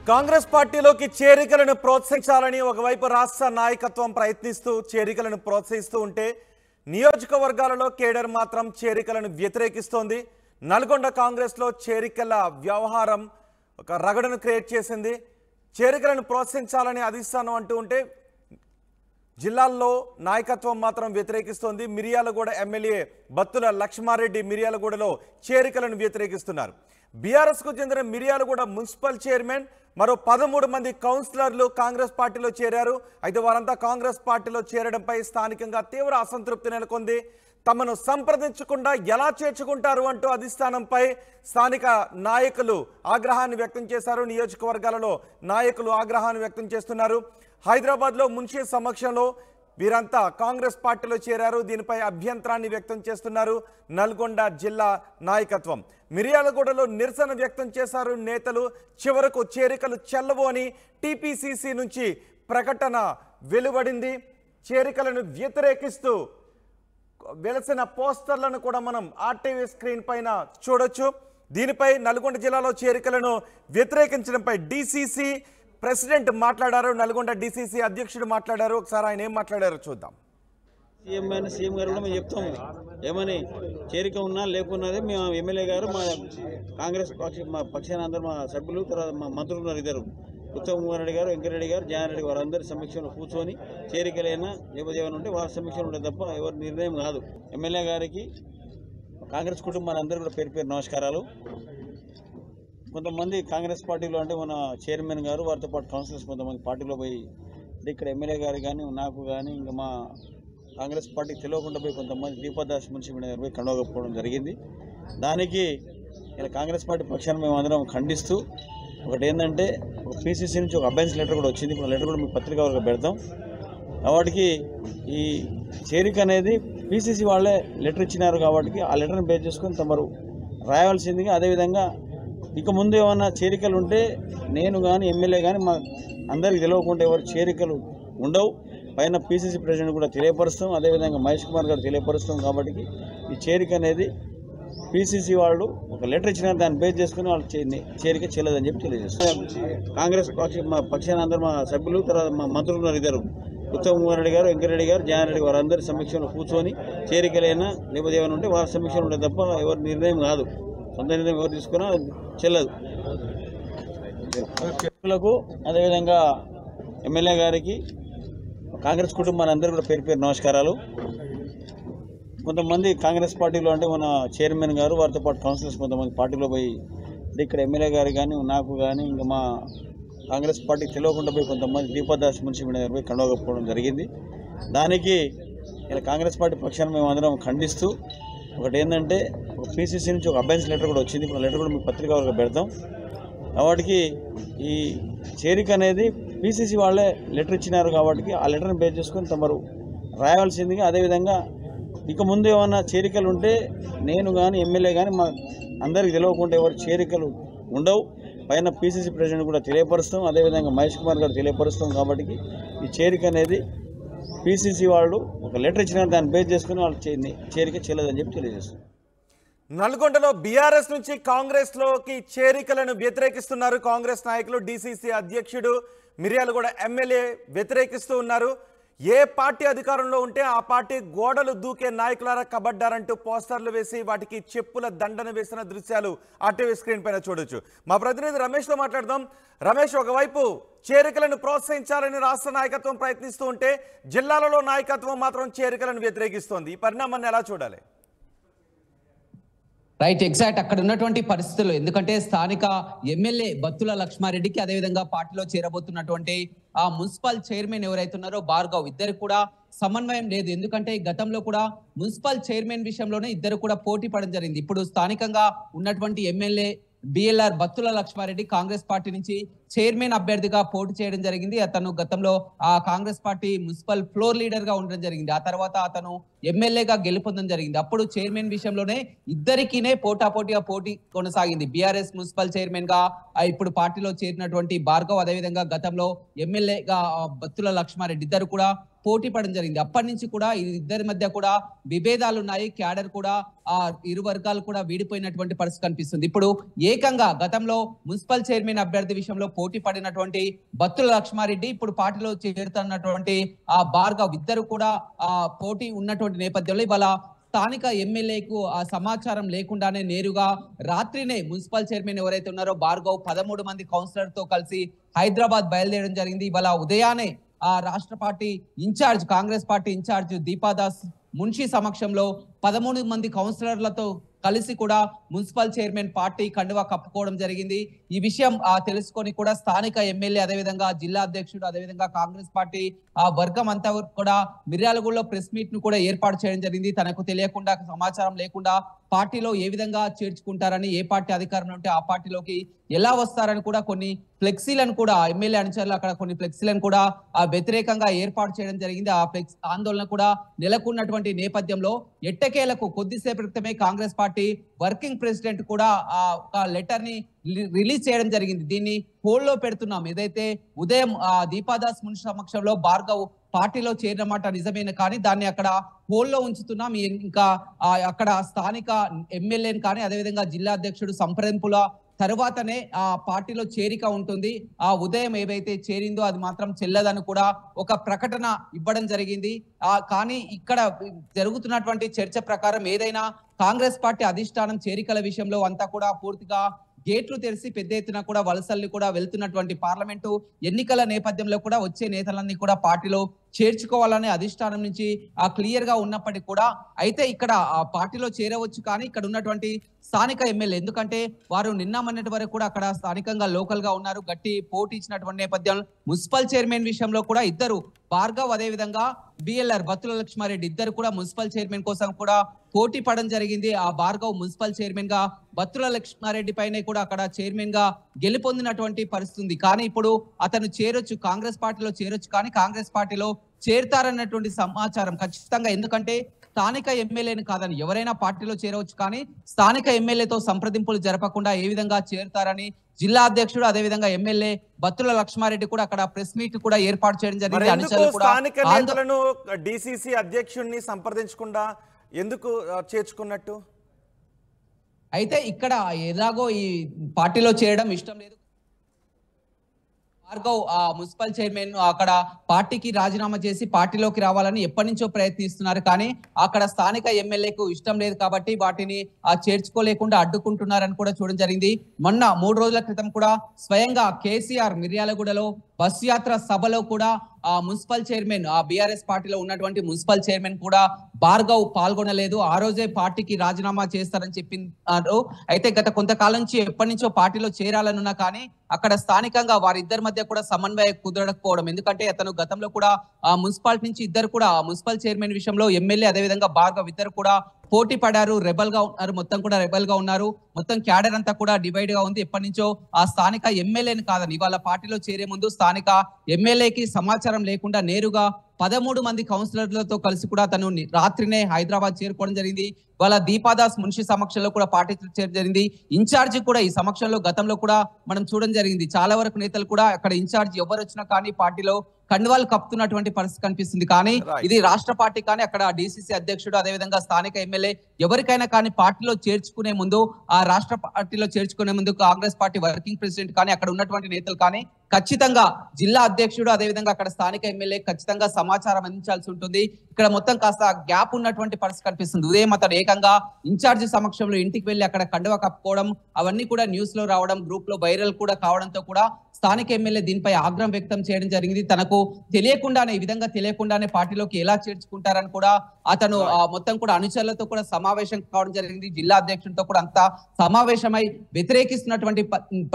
కాంగ్రెస్ పార్టీలోకి చేరికలను ప్రోత్సహించాలని ఒకవైపు రాష్ట్ర నాయకత్వం ప్రయత్నిస్తూ చేరికలను ప్రోత్సహిస్తూ ఉంటే నియోజకవర్గాలలో కేడర్ మాత్రం చేరికలను వ్యతిరేకిస్తోంది. నల్గొండ కాంగ్రెస్లో చేరికల వ్యవహారం ఒక రగడను క్రియేట్ చేసింది. చేరికలను ప్రోత్సహించాలని అధిష్టానం అంటూ ఉంటే జిల్లాల్లో నాయకత్వం మాత్రం వ్యతిరేకిస్తోంది. మిర్యాలగూడ ఎమ్మెల్యే బత్తుల లక్ష్మారెడ్డి మిర్యాలగూడలో చేరికలను వ్యతిరేకిస్తున్నారు. బీఆర్ఎస్కు చెందిన మిర్యాలగూడ మున్సిపల్ చైర్మన్ మరో 13 మంది కౌన్సిలర్లు కాంగ్రెస్ పార్టీలో చేరారు. అయితే వారంతా కాంగ్రెస్ పార్టీలో చేరడంపై స్థానికంగా తీవ్ర అసంతృప్తి నెలకొంది. తమను సంప్రదించకుండా ఎలా చేర్చుకుంటారు అంటూ అధిష్టానంపై స్థానిక నాయకులు ఆగ్రహాన్ని వ్యక్తం చేశారు. నియోజకవర్గాలలో నాయకులు ఆగ్రహాన్ని వ్యక్తం చేస్తున్నారు. హైదరాబాద్లో మున్షీ సమక్షంలో వీరంతా కాంగ్రెస్ పార్టీలో చేరారు. దీనిపై అభ్యంతరాన్ని వ్యక్తం చేస్తున్నారు నల్గొండ జిల్లా నాయకత్వం. మిర్యాలగూడలో నిరసన వ్యక్తం చేశారు నేతలు. చివరకు చేరికలు చెల్లవు అని టీపీసీసీ నుంచి ప్రకటన వెలువడింది. చేరికలను వ్యతిరేకిస్తూ వెలసిన పోస్టర్లను కూడా మనం ఆర్టీవీ స్క్రీన్ పైన చూడొచ్చు. దీనిపై నల్గొండ జిల్లాలో చేరికలను వ్యతిరేకించడంపై డీసీసీ ప్రెసిడెంట్ మాట్లాడారు. నల్గొండ డీసీసీ అధ్యక్షుడు మాట్లాడారు. ఒకసారి ఆయన ఏం మాట్లాడారో చూద్దాం. సీఎం గారు కూడా మేము చెప్తాము ఏమని చేరిక ఉన్నా లేకున్నది మేము ఎమ్మెల్యే గారు మా కాంగ్రెస్ మా పక్షాన అందరూ మా సభ్యులు తర్వాత మా మంత్రులు ఉన్నారు ఇద్దరు ఉత్తమ్ కుమార్ రెడ్డి గారు వెంకటరెడ్డి గారు జయారెడ్డి గారు వారందరి సమీక్షలో కూర్చొని చేరికలైనా లేకపోతే ఏమైనా ఉంటే వారి సమీక్షలు ఉంటుంది తప్ప ఎవరి నిర్ణయం కాదు. ఎమ్మెల్యే గారికి కాంగ్రెస్ కుటుంబాలందరూ కూడా పేరు పేరు నమస్కారాలు. కొంతమంది కాంగ్రెస్ పార్టీలో అంటే మన చైర్మన్ గారు వారితో పాటు కౌన్సిలర్స్ కొంతమంది పార్టీలో పోయి ఇక్కడ ఎమ్మెల్యే గారు కానీ నాకు కానీ ఇంకా మా కాంగ్రెస్ పార్టీకి తెలియకుండా పోయి కొంతమంది దీపదాస్ మున్సిపల్ దగ్గర పోయి కండవకపోవడం జరిగింది. దానికి ఇలా కాంగ్రెస్ పార్టీ పక్షాన్ని మేము అందరం ఖండిస్తూ ఒకటి ఏంటంటే ఒక పీసీసీ నుంచి ఒక అబెన్స్ లెటర్ కూడా వచ్చింది. ఇప్పుడు లెటర్ కూడా మీ పత్రిక వరకు పెడతాం. కాబట్టి ఈ చేరిక అనేది పీసీసీ వాళ్ళే లెటర్ ఇచ్చినారు కాబట్టి ఆ లెటర్ని బేస్ చేసుకొని తమరు రాయవలసిందిగా, అదేవిధంగా ఇక ముందు ఏమన్నా చేరికలు ఉంటే నేను కానీ ఎమ్మెల్యే కానీ మా అందరికి తెలియకుండా ఎవరు చేరికలు ఉండవు. పైన పీసీసీ ప్రెసిడెంట్ కూడా తెలియపరుస్తాం, అదేవిధంగా మహేష్ కుమార్ గారు తెలియపరుస్తాం. కాబట్టి ఈ చేరిక అనేది పీసీసీ వాళ్ళు ఒక లెటర్ ఇచ్చిన దాన్ని బేస్ చేసుకుని వాళ్ళు చేరిక చేయలేదని చెప్పి తెలియజేస్తాం. కాంగ్రెస్ మా పక్షాన అందరూ మా సభ్యులు తర్వాత మా మంత్రులు ఉన్నారు ఇద్దరు ఉత్తమ్ కుమార్ రెడ్డి గారు వెంకటరెడ్డి గారు జయారెడ్డి గారు వారందరి సమీక్షలో కూర్చొని చేరికలైనా లేకపోతే ఏమైనా ఉంటే వారి సమీక్షలు ఉంటుంది తప్ప ఎవరి నిర్ణయం కాదు. సొంత నిర్ణయం ఎవరు తీసుకున్నా చెల్లదు. అదేవిధంగా ఎమ్మెల్యే గారికి కాంగ్రెస్ కుటుంబాలందరూ కూడా పేరు పేరు నమస్కారాలు. కొంతమంది కాంగ్రెస్ పార్టీలో అంటే మన చైర్మన్ గారు వారితో పాటు కౌన్సిలర్స్ కొంతమంది పార్టీలో పోయి ఇక్కడ ఎమ్మెల్యే గారు కానీ నాకు కానీ ఇంకా మా కాంగ్రెస్ పార్టీకి తెలియకుండా పోయి కొంతమంది దీపదాస్ మున్సిపల్ దగ్గర పోయి కండవకపోవడం జరిగింది. దానికి ఇలా కాంగ్రెస్ పార్టీ పక్షాన్ని మేము అందరం ఖండిస్తూ ఒకటి ఏంటంటే ఒక పీసీసీ నుంచి ఒక అబెన్స్ లెటర్ కూడా వచ్చింది. ఇప్పుడు లెటర్ కూడా మీ పత్రిక వరకు పెడతాం. కాబట్టి ఈ చేరిక అనేది పీసీసీ వాళ్ళే లెటర్ ఇచ్చినారు కాబట్టి ఆ లెటర్ని బేస్ చేసుకొని తమరు రాయవలసిందిగా, అదేవిధంగా ఇక ముందు ఏమన్నా చేరికలు ఉంటే నేను కానీ ఎమ్మెల్యే కానీ మా అందరికి తెలియకుండా ఎవరు చేరికలు ఉండవు. పైన పీసీసీ ప్రెసిడెంట్ కూడా తెలియపరుస్తాం, అదేవిధంగా మహేష్ కుమార్ గారు తెలియపరుస్తాం. కాబట్టి ఈ చేరిక అనేది పీసీసీ వాళ్ళు ఒక లెటర్ ఇచ్చిన దాన్ని బేస్ చేసుకుని వాళ్ళు చేరిక చేయలేదని చెప్పి తెలియజేస్తాం. నల్గొండలో బీఆర్ఎస్ నుంచి కాంగ్రెస్లోకి చేరికలను వ్యతిరేకిస్తున్నారు కాంగ్రెస్ నాయకులు. డీసీసీ అధ్యక్షుడు మిర్యాలగూడ ఎమ్మెల్యే వ్యతిరేకిస్తూ ఉన్నారు. ఏ పార్టీ అధికారంలో ఉంటే ఆ పార్టీ గోడలు దూకే నాయకులారా కబడ్డారంటూ పోస్టర్లు వేసి వాటికి చెప్పుల దండన వేసిన దృశ్యాలు ఆర్టీవీ స్క్రీన్ పైన చూడొచ్చు. మా ప్రతినిధి రమేష్తో మాట్లాడదాం. రమేష్, ఒకవైపు చేరికలను ప్రోత్సహించాలని రాష్ట్ర నాయకత్వం ప్రయత్నిస్తూ ఉంటే జిల్లాలలో నాయకత్వం మాత్రం చేరికలను వ్యతిరేకిస్తోంది. ఈ పరిణామాన్ని ఎలా చూడాలి? రైట్, ఎగ్జాక్ట్ అక్కడ ఉన్నటువంటి పరిస్థితులు, ఎందుకంటే స్థానిక ఎమ్మెల్యే బత్తుల లక్ష్మారెడ్డికి అదేవిధంగా పార్టీలో చేరబోతున్నటువంటి ఆ మున్సిపల్ చైర్మన్ ఎవరైతే ఉన్నారో భార్గవ్, ఇద్దరు కూడా సమన్వయం లేదు. ఎందుకంటే గతంలో కూడా మున్సిపల్ చైర్మన్ విషయంలోనే ఇద్దరు కూడా పోటీ పడడం జరిగింది. ఇప్పుడు స్థానికంగా ఉన్నటువంటి MLA BLR Battula Lakshma Reddy Congress party నుంచి చైర్మన్ అభ్యర్థిగా పోటీ చేయడం జరిగింది. అతను గతంలో ఆ Congress party municipal floor leader గా ఉండడం జరిగింది. ఆ తర్వాత అతను ఎమ్మెల్యేగా గెలుపొందడం జరిగింది. అప్పుడు చైర్మన్ విషయంలోనే ఇద్దరికినే పోటాపోటీగా పోటీ కొనసాగింది. బీఆర్ఎస్ మున్సిపల్ చైర్మన్ గా ఇప్పుడు పార్టీలో చేరినటువంటి భార్గవ్, అదేవిధంగా గతంలో ఎమ్మెల్యేగా బత్తుల లక్ష్మారెడ్డి, ఇద్దరు కూడా పోటీ పడడం జరిగింది. అప్పటి నుంచి కూడా ఇద్దరి మధ్య కూడా విభేదాలు ఉన్నాయి. క్యాడర్ కూడా ఆ ఇరు వర్గాలు కూడా వీడిపోయినటువంటి పరిస్థితి కనిపిస్తుంది. ఇప్పుడు ఏకంగా గతంలో మున్సిపల్ చైర్మన్ అభ్యర్థి విషయంలో పోటీ పడినటువంటి బత్తుల లక్ష్మారెడ్డి ఇప్పుడు పార్టీలో చేరుతున్నటువంటి ఆ భార్గవ్ ఇద్దరు కూడా ఆ పోటీ ఉన్నటువంటి నేపథ్యంలో ఇవాళ స్థానిక ఎమ్మెల్యేకు ఆ సమాచారం లేకుండానే నేరుగా రాత్రినే మున్సిపల్ చైర్మన్ ఎవరైతే ఉన్నారో భార్గవ్ 13 మంది కౌన్సిలర్ తో కలిసి హైదరాబాద్ బయలుదేరడం జరిగింది. ఇవాళ ఉదయానే ఆ రాష్ట్ర party incharge Congress party incharge Deepa Das Munshi సమక్షంలో 13 మంది కౌన్సిలర్లతో కలిసి కూడా మున్సిపల్ చైర్మన్ పార్టీ కండువా కప్పుకోవడం జరిగింది. ఈ విషయం తెలుసుకొని కూడా స్థానిక ఎమ్మెల్యే అదేవిధంగా జిల్లా అధ్యక్షుడు అదేవిధంగా కాంగ్రెస్ పార్టీ ఆ వర్గం అంతా కూడా మిర్యాలగూడలో ప్రెస్ మీట్ ను కూడా ఏర్పాటు చేయడం జరిగింది. తనకు తెలియకుండా సమాచారం లేకుండా పార్టీలో ఏ విధంగా చేర్చుకుంటారని, ఏ పార్టీ అధికారంలో ఉంటే ఆ పార్టీలోకి ఎలా వస్తారని కూడా కొన్ని ఫ్లెక్సీలను కూడా ఎమ్మెల్యే అనుచరులు అక్కడ కొన్ని ఫ్లెక్సీలను కూడా వ్యతిరేకంగా ఏర్పాటు చేయడం జరిగింది. ఆ ఫ్లెక్స్ ఆందోళన కూడా నెలకొన్నటువంటి నేపథ్యంలో ఎట్టకేలకు కొద్దిసేపటి క్రితమే కాంగ్రెస్ పార్టీ వర్కింగ్ ప్రెసిడెంట్ కూడా ఒక లెటర్ ని రిలీజ్ చేయడం జరిగింది. దీన్ని హోల్డ్ లో పెడుతున్నాం. ఏదైతే ఉదయం దీపాదాస్ మున్షి సమక్షంలో భార్గవ్ పార్టీలో చేరినమాట నిజమైన, కానీ దాన్ని అక్కడ హోల్డ్ లో ఉంచుతున్నాం. ఇంకా అక్కడ స్థానిక ఎమ్మెల్యేని కానీ అదేవిధంగా జిల్లా అధ్యక్షుడు సంప్రదింపుల తర్వాతనే ఆ పార్టీలో చేరిక ఉంటుంది. ఆ ఉదయం ఏవైతే చేరిందో అది మాత్రం చెల్లదని కూడా ఒక ప్రకటన ఇవ్వడం జరిగింది. కానీ ఇక్కడ జరుగుతున్నటువంటి చర్చ ప్రకారం ఏదైనా కాంగ్రెస్ పార్టీ అధిష్టానం చేరికల విషయంలో అంతా కూడా పూర్తిగా గేట్లు తెరిచి పెద్ద ఎత్తున కూడా వలసల్ని కూడా వెళ్తున్నటువంటి పార్లమెంటు ఎన్నికల నేపథ్యంలో కూడా వచ్చే నేతలన్నీ కూడా పార్టీలో చేర్చుకోవాలనే అధిష్టానం నుంచి క్లియర్ గా ఉన్నప్పటికీ కూడా అయితే ఇక్కడ ఆ పార్టీలో చేరవచ్చు, కానీ ఇక్కడ ఉన్నటువంటి స్థానిక ఎమ్మెల్యే ఎందుకంటే వారు నిన్న మొన్నటి వరకు కూడా అక్కడ స్థానికంగా లోకల్ గా ఉన్నారు, గట్టి పోటీ ఇచ్చినటువంటి నేపథ్యంలో మున్సిపల్ చైర్మన్ విషయంలో కూడా ఇద్దరు భార్గవ్ అదే విధంగా బిఎల్ఆర్ బత్తుల లక్ష్మారెడ్డి ఇద్దరు కూడా మున్సిపల్ చైర్మన్ కోసం కూడా పోటీ పడడం జరిగింది. ఆ భార్గవ్ మున్సిపల్ చైర్మన్ గా బత్తుల లక్ష్మారెడ్డి పైనే కూడా అక్కడ చైర్మన్ గా గెలుపొందినటువంటి పరిస్థితి ఉంది. కానీ ఇప్పుడు అతను చేరొచ్చు, కాంగ్రెస్ పార్టీలో చేరొచ్చు, కానీ కాంగ్రెస్ పార్టీలో చేరతారన్నటువంటి సమాచారం ఖచ్చితంగా, ఎందుకంటే స్థానిక ఎమ్మెల్యేని కాదని ఎవరైనా పార్టీలో చేరవచ్చు, కానీ స్థానిక ఎమ్మెల్యేతో సంప్రదింపులు జరపకుండా ఏ విధంగా చేరుతారని జిల్లా అధ్యక్షుడు అదేవిధంగా ఎమ్మెల్యే బత్తుల లక్ష్మారెడ్డి కూడా అక్కడ ప్రెస్ మీట్ కూడా ఏర్పాటు చేయడం జరిగింది. స్థానిక నేతలను డిసిసి అధ్యక్షుడిని సంప్రదించకుండా ఎందుకు చేర్చుకున్నట్టు? అయితే ఇక్కడ ఎలాగో ఈ పార్టీలో చేరడం ఇష్టం లేదు. భార్గవ్ మున్సిపల్ చైర్మన్ అక్కడ పార్టీకి రాజీనామా చేసి పార్టీలోకి రావాలని ఎప్పటి నుంచో ప్రయత్నిస్తున్నారు, కానీ అక్కడ స్థానిక ఎమ్మెల్యేకు ఇష్టం లేదు కాబట్టి వాటిని చేర్చుకోలేకుండా అడ్డుకుంటున్నారని కూడా చూడడం జరిగింది. మొన్న 3 రోజుల క్రితం కూడా స్వయంగా కేసీఆర్ మిర్యాలగూడలో బస్ యాత్ర సభలో కూడా మున్సిపల్ చైర్మన్ బీఆర్ఎస్ పార్టీలో ఉన్నటువంటి మున్సిపల్ చైర్మన్ కూడా భార్గవ్ పాల్గొనలేదు. ఆ రోజే పార్టీకి రాజీనామా చేస్తారని చెప్పినారు. అయితే గత కొంతకాలం నుంచి ఎప్పటి నుంచో పార్టీలో చేరాలనున్నా కానీ అక్కడ స్థానికంగా వారిద్దరి మధ్య కూడా సమన్వయం కుదరకపోవడం, ఎందుకంటే అతను గతంలో కూడా మున్సిపాలిటీ నుంచి ఇద్దరు కూడా మున్సిపల్ చైర్మన్ విషయంలో ఎమ్మెల్యే అదేవిధంగా భార్గవ్ ఇద్దరు కూడా పోటీ పడారు, రెబల్ గా ఉన్నారు, మొత్తం కూడా రెబల్ గా ఉన్నారు. మొత్తం క్యాడర్ అంతా కూడా డివైడ్ గా ఉంది. ఎప్పటి నుంచో ఆ స్థానిక ఎమ్మెల్యేని కాదని ఇవాళ పార్టీలో చేరే ముందు స్థానిక ఎమ్మెల్యేకి సమాచారం లేకుండా నేరుగా 13 మంది కౌన్సిలర్లతో కలిసి కూడా తను రాత్రినే హైదరాబాద్ చేరుకోవడం జరిగింది. వాళ్ళ దీపాదాస్ మున్షి సమక్షంలో కూడా పార్టీ చేరడం జరిగింది. ఇన్ఛార్జి కూడా ఈ సమక్షంలో గతంలో కూడా మనం చూడడం జరిగింది. చాలా వరకు నేతలు కూడా అక్కడ ఇన్ఛార్జి ఎవరు వచ్చినా కానీ పార్టీలో కండువాలు కప్పుతున్నటువంటి పరిస్థితి కనిపిస్తుంది. కానీ ఇది రాష్ట్ర పార్టీ, కానీ అక్కడ డిసిసి అధ్యక్షుడు అదేవిధంగా స్థానిక ఎమ్మెల్యే ఎవరికైనా కానీ పార్టీలో చేర్చుకునే ముందు ఆ రాష్ట్ర పార్టీలో చేర్చుకునే ముందు కాంగ్రెస్ పార్టీ వర్కింగ్ ప్రెసిడెంట్ కానీ అక్కడ ఉన్నటువంటి నేతలు కానీ ఖచ్చితంగా జిల్లా అధ్యక్షుడు అదేవిధంగా అక్కడ స్థానిక ఎమ్మెల్యే ఖచ్చితంగా సమాచారం అందించాల్సి ఉంటుంది. ఇక్కడ మొత్తం కాస్త గ్యాప్ ఉన్నటువంటి పరిస్థితి కనిపిస్తుంది. ఉదయం అతను ఏకంగా ఇన్ఛార్జి సమక్షంలో ఇంటికి వెళ్లి అక్కడ కండువా కప్పుకోవడం అవన్నీ కూడా న్యూస్ లో రావడం, గ్రూప్ లో వైరల్ కూడా కావడంతో కూడా స్థానిక ఎమ్మెల్యే దీనిపై ఆగ్రహం వ్యక్తం చేయడం జరిగింది. తనకు తెలియకుండానే ఈ విధంగా తెలియకుండానే పార్టీలోకి ఎలా చేర్చుకుంటారని కూడా అతను మొత్తం కూడా అనుచరులతో కూడా సమావేశం కావడం జరిగింది. జిల్లా అధ్యక్షుడితో కూడా అంతా సమావేశమై వ్యతిరేకిస్తున్నటువంటి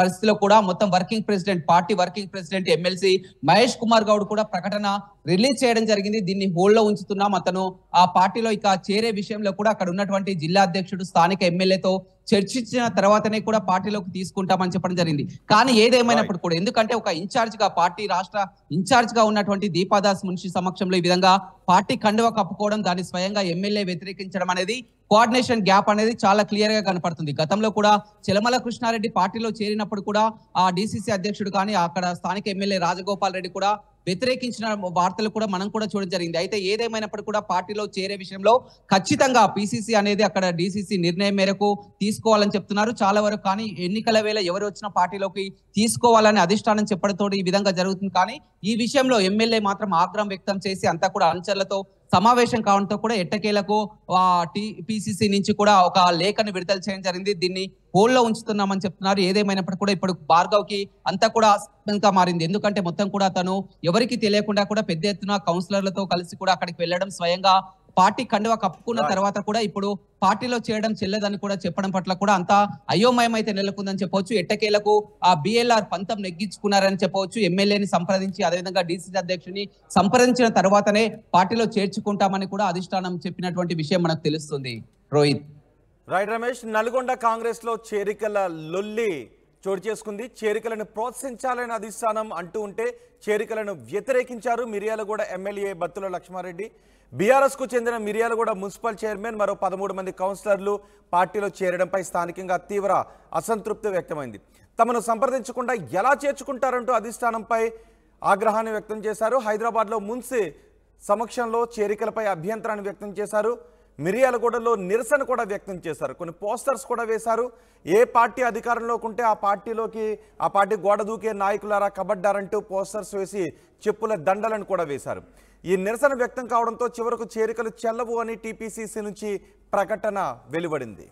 పరిస్థితిలో కూడా మొత్తం working president party working president MLC Mahesh Kumar Goud కూడా ప్రకటన రిలీజ్ చేయడం జరిగింది. దీన్ని హోల్డ్ లో ఉంచుతున్నాం, అతను ఆ పార్టీలో ఇక చేరే విషయంలో కూడా అక్కడ ఉన్నటువంటి జిల్లా అధ్యక్షుడు స్థానిక ఎమ్మెల్యేతో చర్చించిన తర్వాతనే కూడా పార్టీలోకి తీసుకుంటామని చెప్పడం జరిగింది. కానీ ఏదేమైనప్పుడు కూడా ఎందుకంటే ఒక ఇన్ఛార్జ్ గా పార్టీ రాష్ట్ర ఇన్ఛార్జ్ గా ఉన్నటువంటి దీపాదాస్ మున్షి సమక్షంలో ఈ విధంగా పార్టీ కండువా కప్పుకోవడం, దాన్ని స్వయంగా ఎమ్మెల్యే వ్యతిరేకించడం అనేది కోఆర్డినేషన్ గ్యాప్ అనేది చాలా క్లియర్ గా కనపడుతుంది. గతంలో కూడా చెలమల కృష్ణారెడ్డి పార్టీలో చేరినప్పుడు కూడా ఆ డిసిసి అధ్యక్షుడు కానీ అక్కడ స్థానిక ఎమ్మెల్యే రాజగోపాల్ రెడ్డి కూడా వ్యతిరేకించిన వార్తలు కూడా మనం కూడా చూడడం జరిగింది. అయితే ఏదేమైనప్పుడు కూడా పార్టీలో చేరే విషయంలో ఖచ్చితంగా పిసిసి అనేది అక్కడ డిసిసి నిర్ణయం మేరకు తీసుకోవాలని చెప్తున్నారు చాలా వరకు. కానీ ఎన్నికల వేళ ఎవరు వచ్చినా పార్టీలోకి తీసుకోవాలని అధిష్టానం చెప్పడంతో ఈ విధంగా జరుగుతుంది. కానీ ఈ విషయంలో ఎమ్మెల్యే మాత్రం ఆగ్రహం వ్యక్తం చేసి అంతా కూడా అనుచరులతో సమావేశం కావడంతో కూడా ఎట్టకేలకు పిసిసి నుంచి కూడా ఒక లేఖను విడుదల చేయడం జరిగింది. దీన్ని హోల్డ్లో ఉంచుతున్నామని చెప్తున్నారు. ఏదేమైనప్పుడు కూడా ఇప్పుడు భార్గవ్ కి అంతా కూడా ఆసక్తిగా మారింది. ఎందుకంటే మొత్తం కూడా తను ఎవరికి తెలియకుండా కూడా పెద్ద ఎత్తున కౌన్సిలర్లతో కలిసి కూడా అక్కడికి వెళ్ళడం, స్వయంగా పార్టీ కండువా కప్పుకున్న తర్వాత కూడా ఇప్పుడు పార్టీలో చేయడం చెల్లదని కూడా చెప్పడం పట్ల కూడా అంతా అయోమయం అయితే నెలకొందని చెప్పవచ్చు. ఎట్టకేలకు ఆ బిఎల్ఆర్ పంతం నెగ్గించుకున్నారని చెప్పవచ్చు. ఎమ్మెల్యేని సంప్రదించి అదేవిధంగా డిసిసి అధ్యక్షుని సంప్రదించిన తర్వాతనే పార్టీలో చేర్చుకుంటామని కూడా అధిష్టానం చెప్పినటువంటి విషయం మనకు తెలుస్తుంది. రోహిత్. రైట్ రమేష్, నల్గొండ కాంగ్రెస్ లో చేరికల లొల్లి చోటు చేసుకుంది. చేరికలను ప్రోత్సహించాలని అధిష్టానం అంటూ ఉంటే చేరికలను వ్యతిరేకించారు మిర్యాలగూడ ఎమ్మెల్యే బత్తుల లక్ష్మారెడ్డి. బీఆర్ఎస్ కు చెందిన మిర్యాలగూడ మున్సిపల్ చైర్మన్ మరో 13 మంది కౌన్సిలర్లు పార్టీలో చేరడంపై స్థానికంగా తీవ్ర అసంతృప్తి వ్యక్తమైంది. తమను సంప్రదించకుండా ఎలా చేర్చుకుంటారంటూ అధిష్టానంపై ఆగ్రహాన్ని వ్యక్తం చేశారు. హైదరాబాద్లో మున్సి సమక్షంలో చేరికలపై అభ్యంతరాన్ని వ్యక్తం చేశారు. మిర్యాలగూడలో నిరసన కూడా వ్యక్తం చేశారు. కొన్ని పోస్టర్స్ కూడా వేశారు. ఏ పార్టీ అధికారంలోకి ఉంటే ఆ పార్టీ గోడ దూకే నాయకులారా కబడ్డారంటూ పోస్టర్స్ వేసి చెప్పుల దండలను కూడా వేశారు. ఈ నిరసన వ్యక్తం కావడంతో చివరకు చేరికలు చెల్లవు అని టీపీసీసీ నుంచి ప్రకటన వెలువడింది.